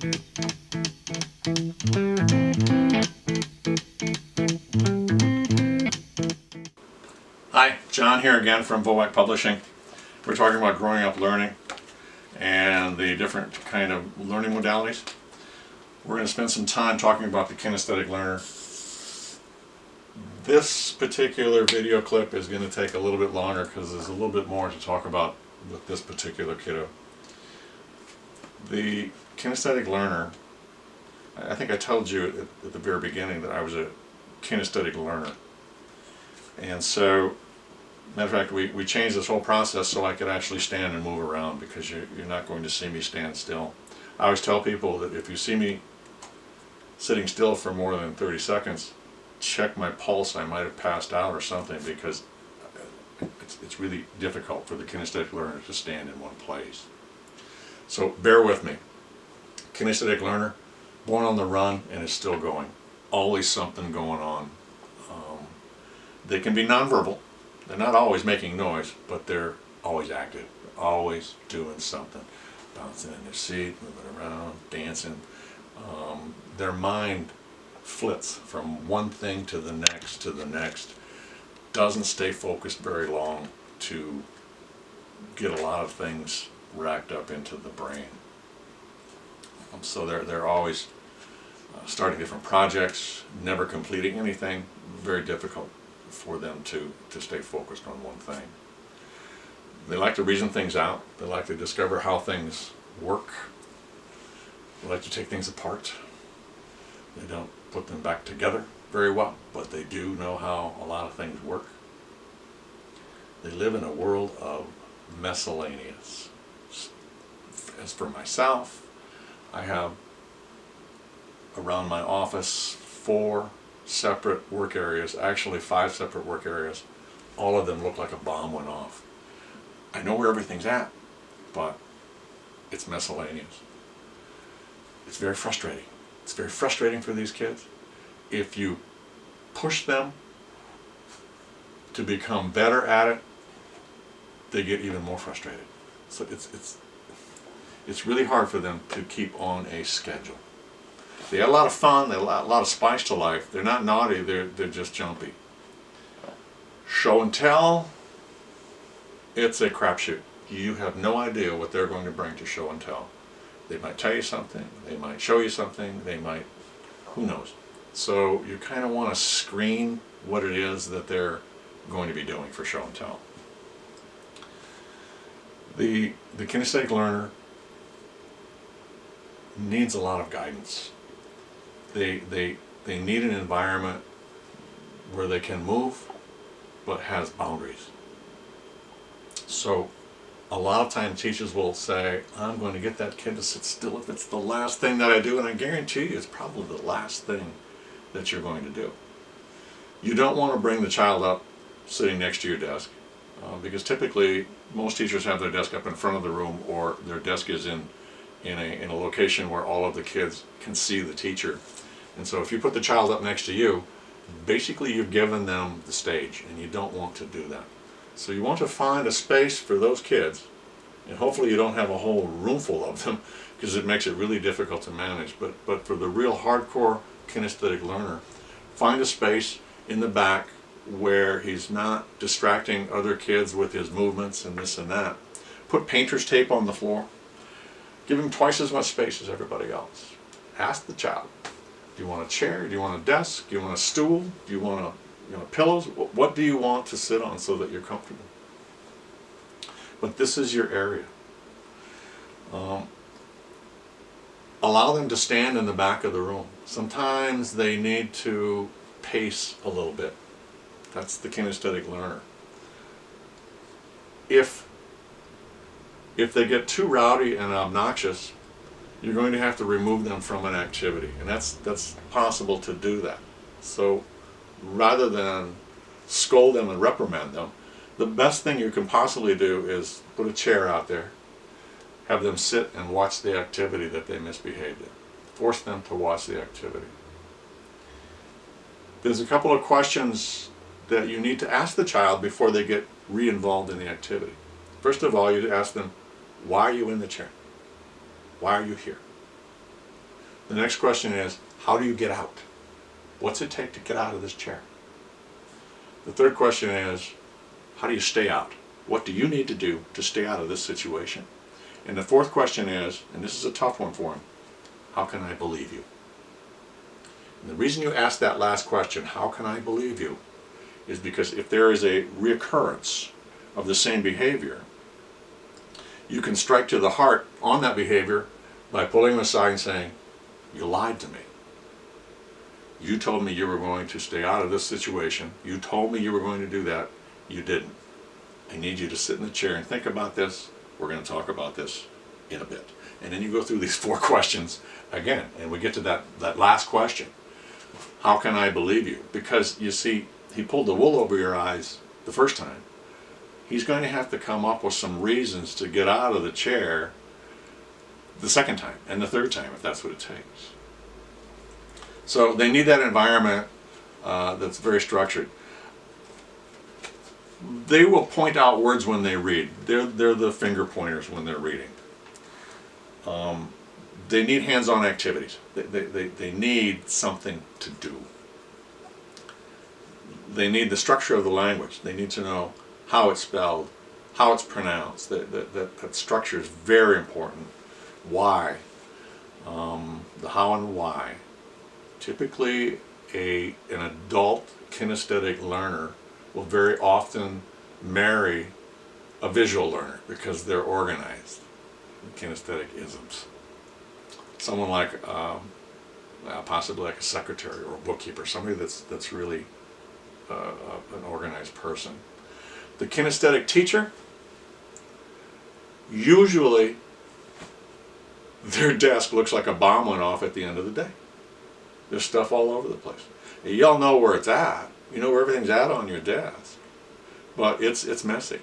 Hi, John here again from VoWac Publishing. We're talking about growing up learning and the different kind of learning modalities. We're going to spend some time talking about the kinesthetic learner. This particular video clip is going to take a little bit longer because there's a little bit more to talk about with this particular kiddo. The kinesthetic learner, I think I told you at the very beginning that I was a kinesthetic learner. And so, matter of fact, we changed this whole process so I could actually stand and move around, because you're not going to see me stand still. I always tell people that if you see me sitting still for more than 30 seconds, check my pulse. I might have passed out or something, because it's really difficult for the kinesthetic learner to stand in one place. So bear with me. Kinesthetic learner, born on the run and is still going. Always something going on. They can be nonverbal. They're not always making noise, but they're always active, always doing something, bouncing in their seat, moving around, dancing. Their mind flits from one thing to the next, doesn't stay focused very long to get a lot of things racked up into the brain. So they're always starting different projects, never completing anything. Very difficult for them to stay focused on one thing. They like to reason things out. They like to discover how things work. They like to take things apart. They don't put them back together very well, but they do know how a lot of things work. They live in a world of miscellaneous. As for myself, I have around my office 4 separate work areas, actually 5 separate work areas. All of them look like a bomb went off. I know where everything's at, but it's miscellaneous. It's very frustrating. It's very frustrating for these kids. If you push them to become better at it, they get even more frustrated. So it's really hard for them to keep on a schedule. They have a lot of fun, they have a lot of spice to life. They're not naughty, they're just jumpy. Show and tell, it's a crapshoot. You have no idea what they're going to bring to show and tell. They might tell you something, they might show you something, they might, who knows. So you kind of want to screen what it is that they're going to be doing for show and tell. The kinesthetic learner needs a lot of guidance. They need an environment where they can move but has boundaries. So a lot of times teachers will say, I'm going to get that kid to sit still if it's the last thing that I do, and I guarantee you it's probably the last thing that you're going to do. You don't want to bring the child up sitting next to your desk, because typically most teachers have their desk up in front of the room, or their desk is in a location where all of the kids can see the teacher. And so if you put the child up next to you, basically you've given them the stage, and you don't want to do that. So you want to find a space for those kids, and hopefully you don't have a whole room full of them, because it makes it really difficult to manage. But for the real hardcore kinesthetic learner, find a space in the back where he's not distracting other kids with his movements and this and that. Put painter's tape on the floor. Give him twice as much space as everybody else. Ask the child, do you want a chair? Do you want a desk? Do you want a stool? Do you want pillows? What do you want to sit on so that you're comfortable? But this is your area. Allow them to stand in the back of the room. Sometimes they need to pace a little bit. That's the kinesthetic learner. If they get too rowdy and obnoxious, you're going to have to remove them from an activity, and that's possible to do that. So rather than scold them and reprimand them, the best thing you can possibly do is put a chair out there, have them sit and watch the activity that they misbehaved in. Force them to watch the activity. There's a couple of questions that you need to ask the child before they get re-involved in the activity. First of all, you ask them, why are you in the chair? Why are you here? The next question is, how do you get out? What's it take to get out of this chair? The third question is, how do you stay out? What do you need to do to stay out of this situation? And the fourth question is, and this is a tough one for him, how can I believe you? And the reason you ask that last question, how can I believe you, is because if there is a reoccurrence of the same behavior, you can strike to the heart on that behavior by pulling them aside and saying, you lied to me. You told me you were going to stay out of this situation. You told me you were going to do that. You didn't. I need you to sit in the chair and think about this. We're going to talk about this in a bit. And then you go through these 4 questions again, and we get to that last question. How can I believe you? Because you see, he pulled the wool over your eyes the first time. He's going to have to come up with some reasons to get out of the chair the second time and the third time, if that's what it takes. So they need that environment that's very structured. They will point out words when they read. They're the finger pointers when they're reading. They need hands-on activities. They need something to do. They need the structure of the language. They need to know how it's spelled, how it's pronounced. That structure is very important. Why? The how and why. Typically, an adult kinesthetic learner will very often marry a visual learner because they're organized. Kinesthetic isms. Someone like, possibly like a secretary or a bookkeeper, somebody that's really an organized person. The kinesthetic teacher, usually their desk looks like a bomb went off at the end of the day. There's stuff all over the place. Y'all know where it's at. You know where everything's at on your desk. But it's messy.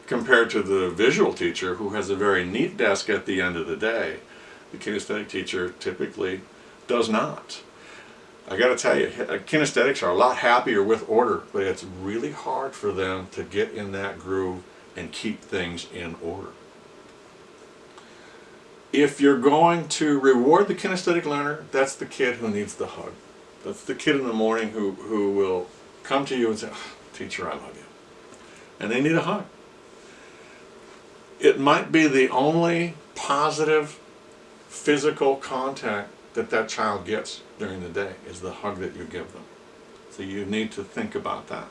Compared to the visual teacher who has a very neat desk at the end of the day, the kinesthetic teacher typically does not. I got to tell you, kinesthetics are a lot happier with order, but it's really hard for them to get in that groove and keep things in order. If you're going to reward the kinesthetic learner, that's the kid who needs the hug. That's the kid in the morning who will come to you and say, oh, teacher, I love you. And they need a hug. It might be the only positive physical contact that child gets during the day is the hug that you give them. So you need to think about that.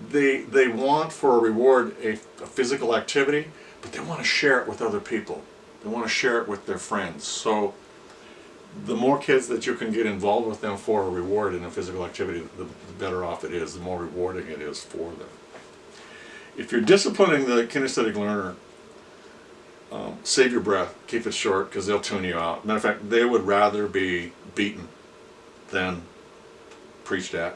They want for a reward a physical activity, but they want to share it with other people. They want to share it with their friends. So the more kids that you can get involved with them for a reward in a physical activity, the better off it is, the more rewarding it is for them. If you're disciplining the kinesthetic learner, save your breath, keep it short, because they'll tune you out. Matter of fact, they would rather be beaten than preached at.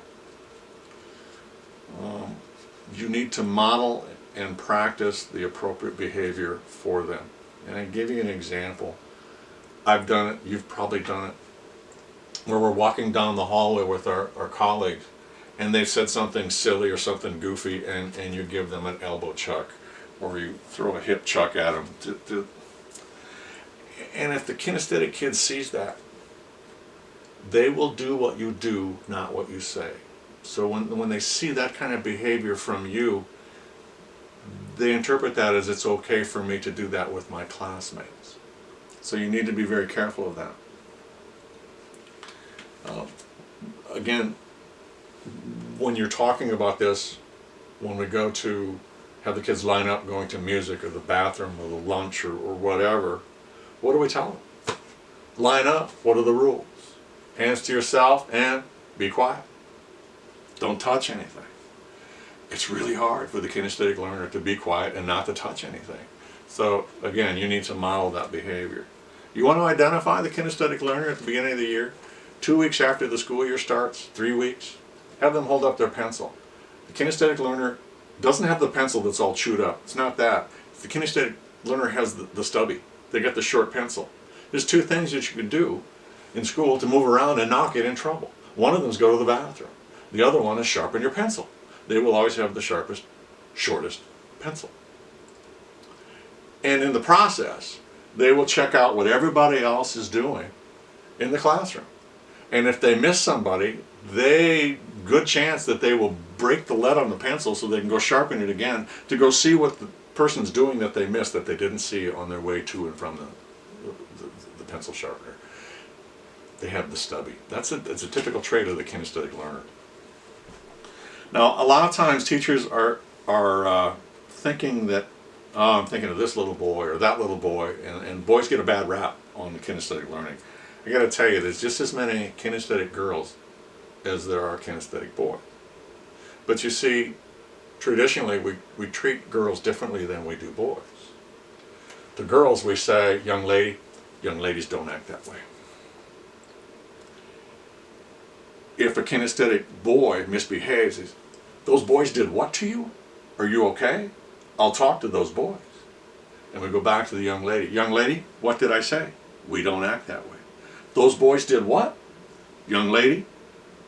You need to model and practice the appropriate behavior for them. And I give you an example. I've done it, you've probably done it, where we're walking down the hallway with our colleagues and they've said something silly or something goofy, and you give them an elbow chuck or you throw a hip chuck at them. And if the kinesthetic kid sees that, they will do what you do, not what you say. So when they see that kind of behavior from you, they interpret that as it's okay for me to do that with my classmates. So you need to be very careful of that. Again, when you're talking about this, when we go to have the kids line up going to music or the bathroom or the lunch or whatever, what do we tell them? Line up. What are the rules? Hands to yourself and be quiet. Don't touch anything. It's really hard for the kinesthetic learner to be quiet and not to touch anything. So again, you need to model that behavior. You want to identify the kinesthetic learner at the beginning of the year, 2 weeks after the school year starts, 3 weeks, have them hold up their pencil. The kinesthetic learner doesn't have the pencil that's all chewed up. It's not that. The kinesthetic learner has the stubby. They got the short pencil. There's 2 things that you can do in school to move around and not get in trouble. One of them is go to the bathroom. The other one is sharpen your pencil. They will always have the sharpest, shortest pencil. And in the process, they will check out what everybody else is doing in the classroom. And if they miss somebody, good chance that they will break the lead on the pencil so they can go sharpen it again to go see what the person's doing that they missed, that they didn't see on their way to and from the pencil sharpener. They have the stubby. It's a typical trait of the kinesthetic learner. Now, a lot of times teachers are thinking that, oh, I'm thinking of this little boy or that little boy, and boys get a bad rap on the kinesthetic learning. I got to tell you, there's just as many kinesthetic girls as there are kinesthetic boys. But you see, traditionally we treat girls differently than we do boys. To girls we say, young ladies don't act that way. If a kinesthetic boy misbehaves, those boys did what to you? Are you okay? I'll talk to those boys. And we go back to the young lady. Young lady, what did I say? We don't act that way. Those boys did what? Young lady,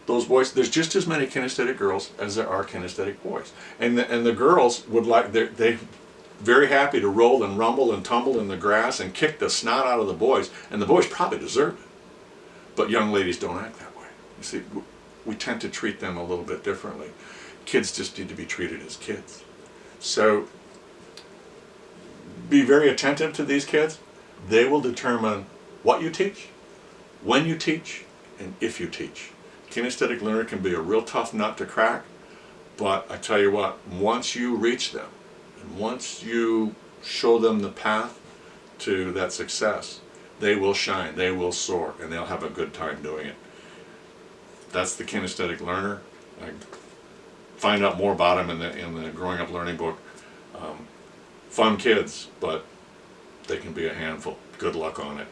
those boys, there's just as many kinesthetic girls as there are kinesthetic boys. And the girls would like, they're very happy to roll and rumble and tumble in the grass and kick the snot out of the boys. And the boys probably deserve it. But young ladies don't act that way. You see, we tend to treat them a little bit differently. Kids just need to be treated as kids. So be very attentive to these kids. They will determine what you teach, when you teach, and if you teach. Kinesthetic learner can be a real tough nut to crack, but I tell you what, once you reach them, and once you show them the path to that success, they will shine, they will soar, and they'll have a good time doing it. That's the kinesthetic learner. I find out more about them in the Growing Up Learning book. Fun kids, but they can be a handful. Good luck on it.